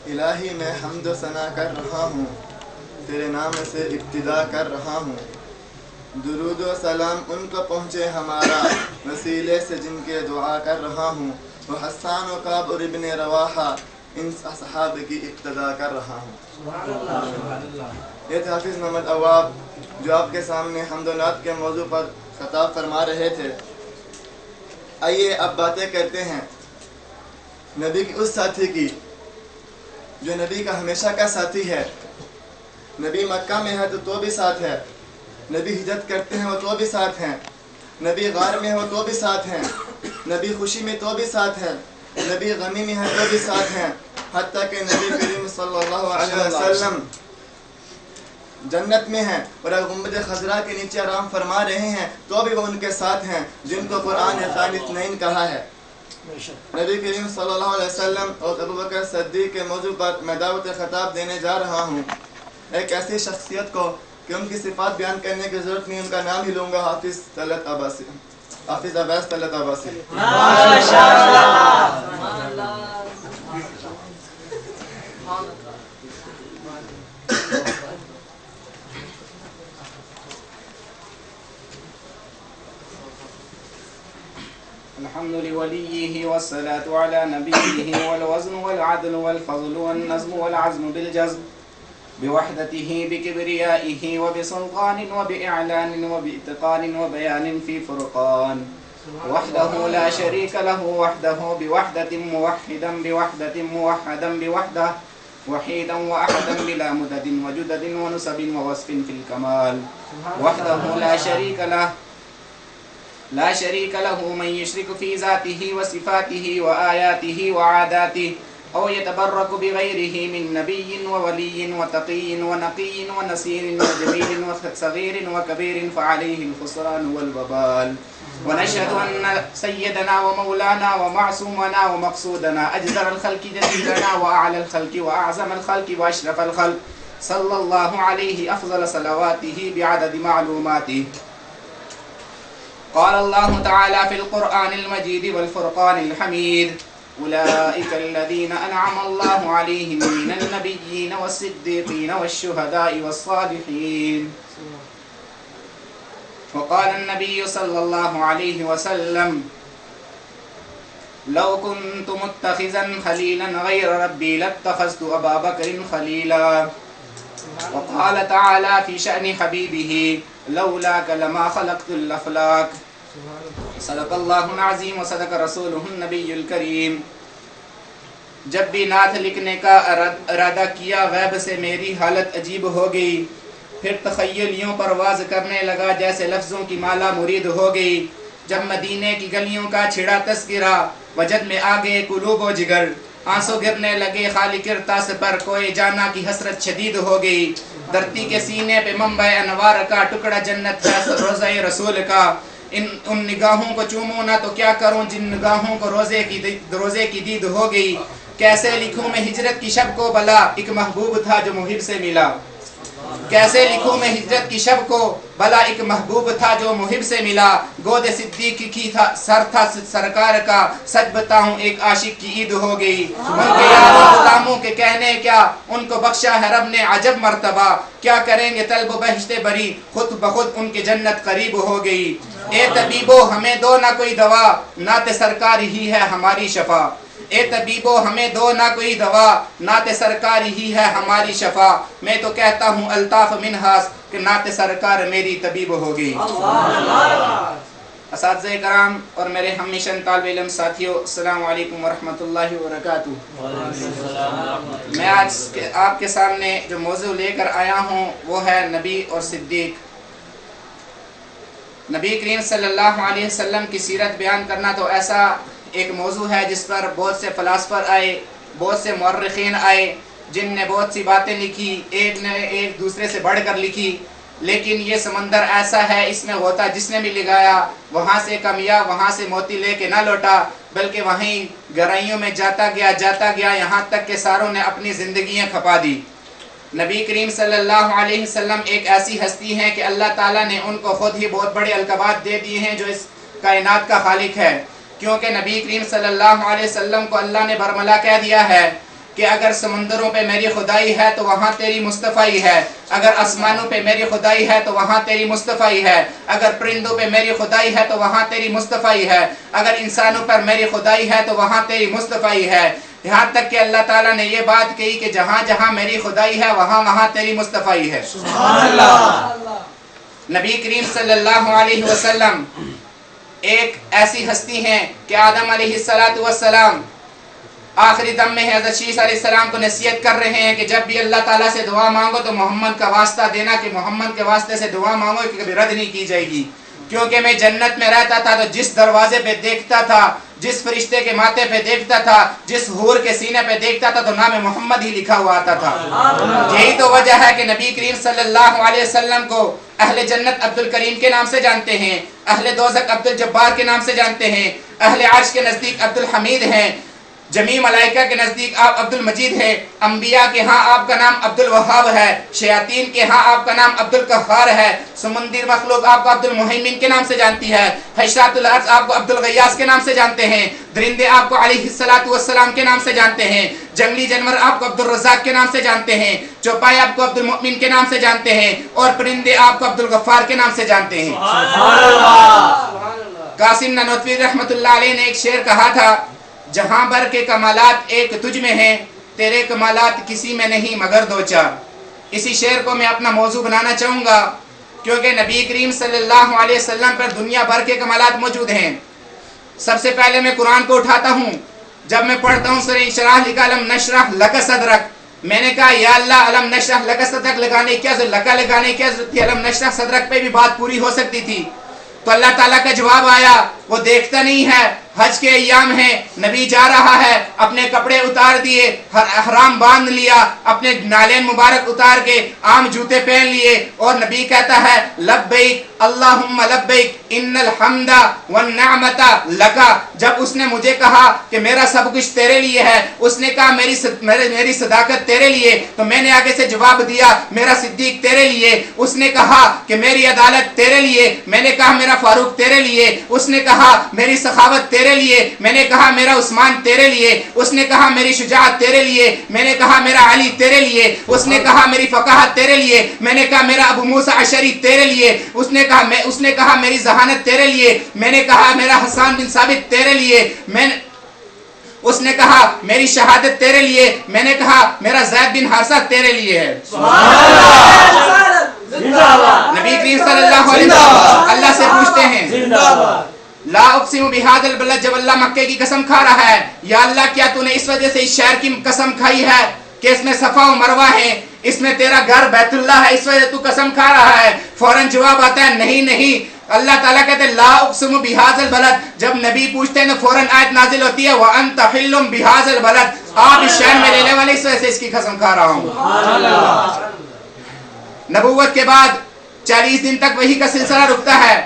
الہی میں حمد و ثنا کر رہا ہوں، تیرے نام سے ابتدا کر رہا ہوں۔ درود و سلام ان کو پہنچے ہمارا، وسیلے سے جن کے دعا کر رہا ہوں۔ وہ حسان و کعب اور ابن رواحہ، ان اصحاب کی ابتدا کر رہا ہوں۔ یہ تھے حافظ محمد عواب جو آپ کے سامنے حمد و نعت کے موضوع پر خطاب فرما رہے تھے۔ آئیے اب باتیں کرتے ہیں نبی کی اس ساتھی کی جو نبی کا ہمیشہ کا ساتھی ہے۔ نبی مکہ میں ہے تو بھی ساتھ ہے، نبی ہجرت کرتے ہیں وہ تو بھی ساتھ ہیں، نبی غار میں ہو تو بھی ساتھ ہیں، نبی خوشی میں تو بھی ساتھ ہیں، نبی غمی میں ہے تو بھی ساتھ ہیں، حتیٰ کہ نبی کریم صلی اللہ علیہ وسلم جنت میں ہیں اور گنبد خضرا کے نیچے آرام فرما رہے ہیں تو بھی وہ ان کے ساتھ ہیں جن کو قرآن اثنین کہا ہے۔ نبی کریم صلی اللہ علیہ وسلم اور ابوبکر صدیق کے موضوع پر میں دعوت خطاب دینے جا رہا ہوں، ایک ایسی شخصیت کو کہ ان کی صفات بیان کرنے کی ضرورت نہیں، ان کا نام ہی لوں گا، حافظ طلعت عباسی، حافظ عباس طلعت عباسی۔ الحمد لوليه والصلاة على نبيه والوزن والعدل والفضل والنظم والعزم بالجزم بوحدته بكبريائه وبسلطان وبإعلان وبإتقان وبيان في فرقان وحده لا شريك له وحده بوحدة موحدا بوحدة موحدا بوحده وحيدا وأحدا بلا مدد وجدد ونسب ووصف في الكمال وحده لا شريك له من يشرك في ذاته وصفاته وآياته وعاداته أو يتبرك بغيره من نبي وولي وتقي ونقي ونصير وجميل وصغير وكبير فعليه الخسران والوبال. ونشهد أن سيدنا ومولانا ومعصومنا ومقصودنا أجدر الخلق جديدنا وأعلى الخلق وأعظم الخلق وأشرف الخلق صلى الله عليه أفضل صلواته بعدد معلوماته. قال الله تعالى في القرآن المجيد والفرقان الحميد: أولئك الذين أنعم الله عليهم من النبيين والصديقين والشهداء والصالحين. وقال النبي صلى الله عليه وسلم: لو كنت متخذا خليلا غير ربي لاتخذت أبا بكر خليلا. وقال تعالى في شأن حبيبه: لولاك لما خلقت الأفلاك. صدق اللہ العظیم و صدق رسولہ النبی الکریم. جب بھی نعت لکھنے کا ارادہ کیا غیب سے میری حالت عجیب ہو گئی، پھر تخیل یوں پرواز کرنے لگا جیسے لفظوں کی مالا مرید ہو گئی. جب مدینے کی گلیوں کا چھڑا تذکرہ وجد میں آگے قلوب و جگر، آنسو گرنے لگے خالق ارتاس پر کوئی جانا کی حسرت شدید ہو گئی. دھرتی کے سینے پہ منبع انوار کا ٹکڑا جنت ہے روضہ رسول کا. ان نگاہوں کو چوموں نہ تو کیا کروں جن نگاہوں کو روزے کی دید ہو گئی. کیسے لکھوں میں ہجرت کی شب کو بلا ایک محبوب تھا جو محب سے ملا. کیسے لکھوں میں ہجرت کی شب کو بلا ایک محبوب تھا جو محب سے ملا. گود صدیق کی تھا سر تھا سرکار کا، سچ بتاؤں ایک عاشق کی عید ہو گئی. ان کے یاد غلاموں کے کہنے کیا، ان کو بخشا ہے رب نے عجب مرتبہ. کیا کریں گے طلب و بہشت بری، خود بخود ان کی جنت قریب ہو گئی. اے طبیبو ہمیں دو نہ کوئی دوا، نعت سرکار ہی ہے ہماری شفا. اے طبیبو ہمیں دو نہ کوئی دوا، نعت سرکار ہی ہے ہماری شفا. میں تو کہتا ہوں الطاف منہاس کہ نعت سرکار میری طبیب ہوگی. اساتذہ کرام اور میرے ہم نشان طالب علم ساتھیوں، السلام علیکم ورحمۃ اللہ وبرکاتہ. میں آج آپ کے سامنے جو موضوع لے کر آیا ہوں وہ ہے نبی اور صدیق. نبی کریم صلی اللہ علیہ وسلم کی سیرت بیان کرنا تو ایسا ایک موضوع ہے جس پر بہت سے فلاسفر آئے، بہت سے مورخین آئے جن نے بہت سی باتیں لکھی، ایک نے ایک دوسرے سے بڑھ کر لکھی. لیکن یہ سمندر ایسا ہے، اس میں غوطہ جس نے بھی لگایا وہاں سے کمیا وہاں سے موتی لے کے نہ لوٹا، بلکہ وہیں گہرائیوں میں جاتا گیا یہاں تک کہ ساروں نے اپنی زندگیاں کھپا دی. نبی کریم صلی اللہ علیہ وسلم ایک ایسی ہستی ہیں کہ اللہ تعالیٰ نے ان کو خود ہی بہت بڑے القابات دے دیے ہیں جو اس کائنات کا خالق ہے. کیونکہ نبی کریم صلی اللہ علیہ وسلم کو اللہ نے برملا کہہ دیا ہے کہ اگر سمندروں پہ میری خدائی ہے تو وہاں تیری مصطفی ہے، اگر آسمانوں پہ میری خدائی ہے تو وہاں تیری مصطفی ہے، اگر پرندوں پہ میری خدائی ہے تو وہاں تیری مصطفی ہے، اگر انسانوں پر میری خدائی ہے تو وہاں تیری مصطفی ہے۔ یہاں تک کہ اللہ تعالیٰ نے یہ بات کہی کہ جہاں جہاں میری خدائی ہے وہاں وہاں تیری مصطفی ہے۔ سبحان اللہ۔ نبی کریم صلی اللہ علیہ وسلم ایک ایسی ہستی ہیں کہ آدم علیہ السلام آخری دم میں حضرت شیس علیہ السلام کو نصیحت کر رہے ہیں کہ جب بھی اللہ تعالیٰ سے دعا مانگو تو محمد کا واسطہ دینا، کہ محمد کے واسطے سے دعا مانگو کہ کبھی رد نہیں کی جائے گی، کیونکہ میں جنت میں رہتا تھا تو جس دروازے پہ دیکھتا تھا، جس فرشتے کے ماتھے پہ دیکھتا تھا، جس حور کے سینے پہ دیکھتا تھا تو نام محمد ہی لکھا ہوا آتا تھا۔ یہی تو وجہ ہے کہ نبی کریم صلی اللہ علیہ وسلم کو اہل جنت عبد الکریم کے نام سے جانتے ہیں، اہل دوزخ عبد الجبار کے نام سے جانتے ہیں، اہل عرش کے نزدیک عبد الحمید ہیں، جمیع ملائکہ کے نزدیک آپ عبد المجید ہیں، انبیاء کے ہاں آپ کا نام عبد الوہاب ہے، شیاطین کے ہاں آپ کا نام عبد القہار ہے، سمندر مخلوق آپ کو عبد المہیمن کے نام سے جانتی ہے، حشرات الارض آپ کو عبد الغیاث کے نام سے جانتے ہیں، درندے آپ کو علیہ السلام کے نام سے جانتے ہیں، جنگلی جانور آپ کو عبد الرزاق کے نام سے جانتے ہیں، چوپائے آپ کو عبد المؤمن کے نام سے جانتے ہیں، اور پرندے آپ کو عبد الغفار کے نام سے جانتے ہیں۔ قاسم نانوتوی رحمت اللہ علیہ نے ایک شعر کہا تھا، جہاں بھر کے کمالات ایک تجھ میں ہیں، تیرے کمالات کسی میں نہیں مگر دو چار۔ اسی شعر کو میں اپنا موضوع بنانا چاہوں گا، کیونکہ نبی کریم صلی اللہ علیہ وسلم پر دنیا بھر کے کمالات موجود ہیں۔ سب سے پہلے میں قرآن کو اٹھاتا ہوں، جب میں پڑھتا ہوں سورہ انشراح لکھا علم نشرح لک صدرک، میں نے کہا یا اللہ علم نشرح لک صدرک لگانے کیا ضرورت، لکا لگانے کیا ضرورت تھی، علم نشرح صدرک پہ بھی بات پوری ہو سکتی تھی۔ تو اللہ تعالیٰ کا جواب آیا، وہ دیکھتا نہیں ہے، حج کے ایام ہیں، نبی جا رہا ہے، اپنے کپڑے اتار دیے، احرام باندھ لیا، اپنے نالین مبارک اتار کے عام جوتے پہن لیے، اور نبی کہتا ہے لبیک اللہم لبیک ان الحمد والنعمت لکا۔ جب اس نے مجھے کہا کہ میرا سب کچھ تیرے لیے ہے، اس نے کہا میری صداقت تیرے لیے، تو میں نے آگے سے جواب دیا میرا صدیق تیرے لیے۔ اس نے کہا کہ میری عدالت تیرے لیے، میں نے کہا میرا فاروق تیرے لیے۔ اس نے کہا میری سخاوت تیرے لیے، میں نے کہا میرا عثمان تیرے لیے۔ اس نے کہا میری شجاعت تیرے لیے، میں نے کہا میرا علی تیرے لیے۔ اس نے کہا میری فقاہت تیرے لیے، میں نے کہا میرا ابو موسیٰ اشعری تیرے لیے۔ اس نے کہا میری ذہانت تیرے لیے، میں نے کہا میرا حسان بن ثابت تیرے لیے۔ اس نے کہا میری شہادت تیرے لیے، میں نے کہا میرا زید بن حارثہ تیرے لیے ہے۔ نبی کریم صلی اللہ علیہ وسلم اللہ سے پوچھتے ہیں لا اقسم بہذا البلد، جب اللہ مکے کی قسم کھا رہا ہے، یا اللہ کیا تو نے اس وجہ سے اس شہر کی قسم کھائی ہے کہ اس میں صفا و مروہ ہے، اس میں تیرا گھر بیت اللہ ہے، اس وجہ تو قسم کھا رہا ہے؟ فوراً جواب آتا ہے نہیں نہیں۔ اللہ تعالیٰ کہتے ہیں لا اقسم بہذا البلد، جب نبی پوچھتے ہیں تو فوراً آیت نازل ہوتی ہے وانت حل بہذا البلد، آپ اس شہر میں رہنے والے، اس وجہ سے اس کی قسم کھا رہا ہوں۔ نبوت کے بعد 40 دن تک وحی کا سلسلہ رکتا ہے۔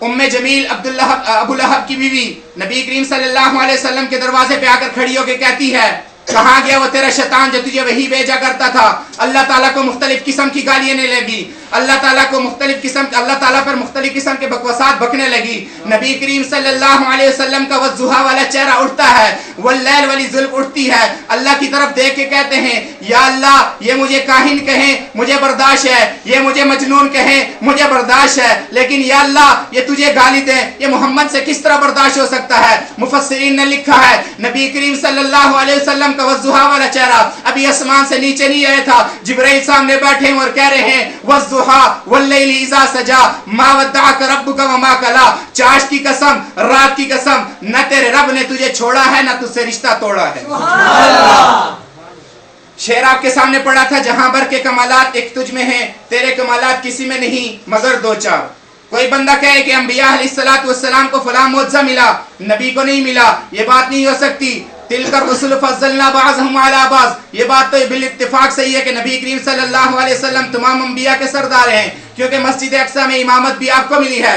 ام جمیل ابو لہب کی بیوی نبی کریم صلی اللہ علیہ وسلم کے دروازے پہ آ کر کھڑی ہو کے کہتی ہے کہاں گیا وہ تیرا شیطان جو تجھے وحی بھیجا کرتا تھا؟ اللہ تعالیٰ کو مختلف قسم کی گالیاں دینے لگی، اللہ تعالیٰ پر مختلف قسم کے بکواسات بکنے لگی۔ نبی کریم صلی اللہ علیہ وسلم کا والضحیٰ والا چہرہ اٹھتا ہے، واللیل والی زلف اٹھتی ہے، اللہ کی طرف دیکھ کے کہتے ہیں یا اللہ یہ مجھے کاہن کہیں مجھے برداشت ہے، یہ مجھے مجنون کہیں مجھے برداشت ہے، لیکن یا اللہ یہ تجھے گالی دیں یہ محمد سے کس طرح برداشت ہو سکتا ہے؟ مفسرین نے لکھا ہے نبی کریم صلی اللہ علیہ وسلم کا والضحیٰ والا چہرہ ابھی آسمان سے نیچے نہیں آیا تھا، جبرائیل سامنے بیٹھے ہیں اور کہہ رہے ہیں والضحیٰ واللیل اذا سجا ما ودعک ربک وما قلی، چاشت کی قسم رات کی قسم، نہ تیرے رب نے تجھے چھوڑا ہے نہ تجھ سے رشتہ توڑا ہے۔ شعر آپ کے سامنے پڑا تھا جہاں بھر کے کمالات ایک تجھ میں ہیں، تیرے کمالات کسی میں نہیں مگر دو چار۔ کوئی بندہ کہے کہ انبیاء علیہ السلام کو فلاں معجزہ ملا، نبی کو نہیں ملا، یہ بات نہیں ہو سکتی۔ تلک الرسل فضلنا بعضهم على بعض، یہ بات تو بالاتفاق صحیح ہے کہ نبی کریم صلی اللہ علیہ وسلم تمام انبیاء کے سردار ہیں، کیونکہ مسجد اقصی میں امامت بھی آپ کو ملی ہے۔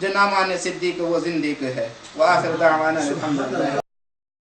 جو نہ مانے صدیق وہ زندیق ہے۔ وآخر دعوانا الحمدللہ۔